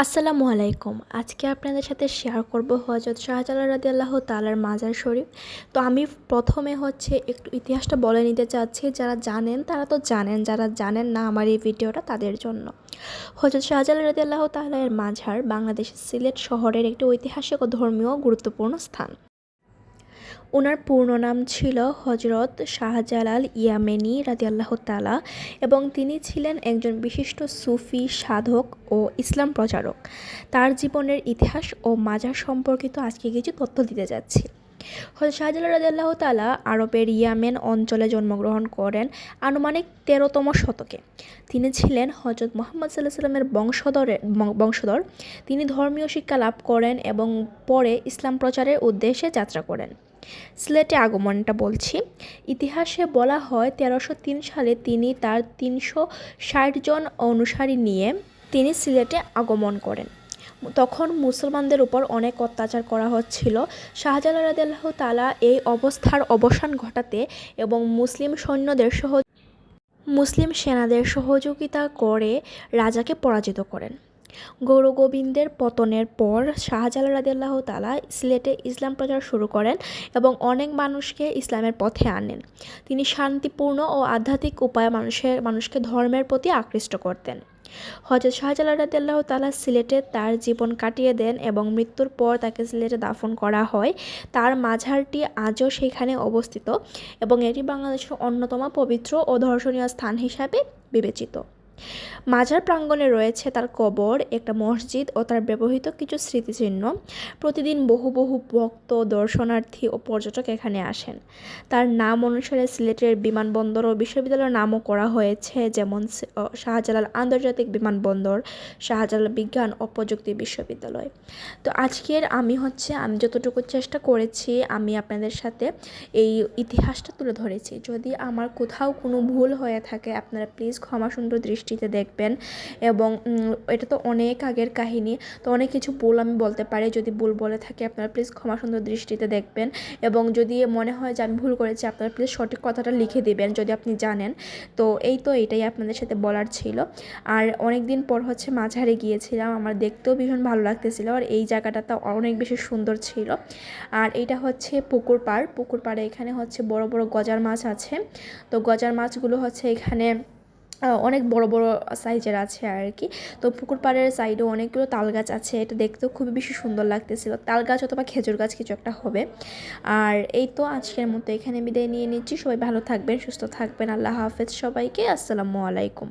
আসসালামু আলাইকুম। আজকে আপনাদের সাথে শেয়ার করব হযরত শাহজালাল রাদিয়াল্লাহু তাআলার মাজার শরীফ। তো আমি প্রথমে একটু ইতিহাসটা বলে নিতে চাচ্ছি। যারা জানেন তারা তো জানেন, যারা জানেন না আমার এই ভিডিওটা তাদের জন্য। হযরত শাহজালাল রাদিয়াল্লাহু তাআলা এর মাজার বাংলাদেশের সিলেট শহরের একটি ঐতিহাসিক ও ধর্মীয় গুরুত্বপূর্ণ স্থান। ওনার পূর্ণ নাম ছিল হজরত শাহজালাল ইয়ামেনী রাদিয়াল্লাহু তাআলা এবং তিনি ছিলেন একজন বিশিষ্ট সুফি সাধক ও ইসলাম প্রচারক। তার জীবনের ইতিহাস ও মাজার সম্পর্কিত আজকে কিছু তথ্য দিতে যাচ্ছি। হযরত শাহজালাল রাদিয়াল্লাহু তাআলা আরবের ইয়েমেন অঞ্চলে জন্মগ্রহণ করেন আনুমানিক ১৩তম শতকে। তিনি ছিলেন হযরত মুহাম্মদ সাল্লাল্লাহু আলাইহি ওয়াসাল্লামের বংশধর। তিনি ধর্মীয় শিক্ষা লাভ করেন এবং পরে ইসলাম প্রচারের উদ্দেশ্যে যাত্রা করেন। সিলেটে আগমনটা বলছি। ইতিহাসে বলা হয় ১৩০৩ সালে তিনি তার ৩৬০ জন অনুসারী নিয়ে তিনি সিলেটে আগমন করেন। তখন মুসলমানদের উপর অনেক অত্যাচার করা হচ্ছিল। শাহজালাল রাদিয়াল্লাহু তাআলা এই অবস্থার অবসান ঘটাতে এবং মুসলিম সেনাদের সহযোগিতা করে রাজাকে পরাজিত করেন। গৌরগোবিন্দের পতনের পর শাহজালাল রাদিয়াল্লাহু তাআলা সিলেটে ইসলাম প্রচার শুরু করেন এবং অনেক মানুষকে ইসলামের পথে আনেন। তিনি শান্তিপূর্ণ ও আধ্যাত্মিক উপায়ে মানুষকে ধর্মের প্রতি আকৃষ্ট করতেন। হযরত শাহজালাল রাদিয়াল্লাহু তাআলা সিলেটে তার জীবন কাটিয়ে দেন এবং মৃত্যুর পর তাকে সিলেটে দাফন করা হয়। তার মাজারটি আজও সেখানে অবস্থিত এবং এটি বাংলাদেশের অন্যতম পবিত্র ও দর্শনীয় স্থান হিসাবে বিবেচিত। মাজার প্রাঙ্গণে রয়েছে তার কবর, একটা মসজিদ ও তার ব্যবহৃত কিছু স্মৃতিচিহ্ন। প্রতিদিন বহু ভক্ত, দর্শনার্থী ও পর্যটক এখানে আসেন। তার নাম অনুসারে সিলেটের বিমানবন্দর ও বিশ্ববিদ্যালয়ের নামও করা হয়েছে, যেমন শাহজালাল আন্তর্জাতিক বিমানবন্দর, শাহজালাল বিজ্ঞান ও প্রযুক্তি বিশ্ববিদ্যালয়। তো আজকের আমি যতটুকু চেষ্টা করেছি আমি আপনাদের সাথে এই ইতিহাসটা তুলে ধরেছি। যদি আমার কোথাও কোনো ভুল হয়ে থাকে আপনারা প্লিজ ক্ষমা সুন্দর দৃষ্টিতে দেখবেন। এবং এটা তো অনেক আগের কাহিনী, তো অনেক কিছু ভুল আমি বলতে পারি। যদি ভুল বলে থাকি আপনারা প্লিজ ক্ষমা সুন্দর দৃষ্টিতে দেখবেন এবং যদি মনে হয় যে আমি ভুল করেছি আপনারা প্লিজ সঠিক কথাটা লিখে দিবেন যদি আপনি জানেন। তো এটাই আপনাদের সাথে বলার ছিল। আর অনেক দিন পর মাঝারে গিয়েছিলাম, আমার দেখতেও ভীষণ ভালো লাগতেছিল আর এই জায়গাটা তো অনেক বেশি সুন্দর ছিল। আর এইটা পুকুর পাড়ে এখানে বড় বড় গজার মাছ আছে। তো গজার মাছগুলো এখানে অনেক বড় বড় সাইজের আছে আর কি। তো পুকুর পাড়ের সাইডেও অনেকগুলো তাল গাছ আছে, এটা দেখতেও খুবই বেশি সুন্দর লাগতেছিল। তাল গাছ অথবা খেজুর গাছ কিছু একটা হবে। আর এই তো আজকের মতো এখানে বিদায় নিয়ে নিচ্ছি। সবাই ভালো থাকবেন, সুস্থ থাকবেন। আল্লাহ হাফেজ সবাইকে। আসসালামু আলাইকুম।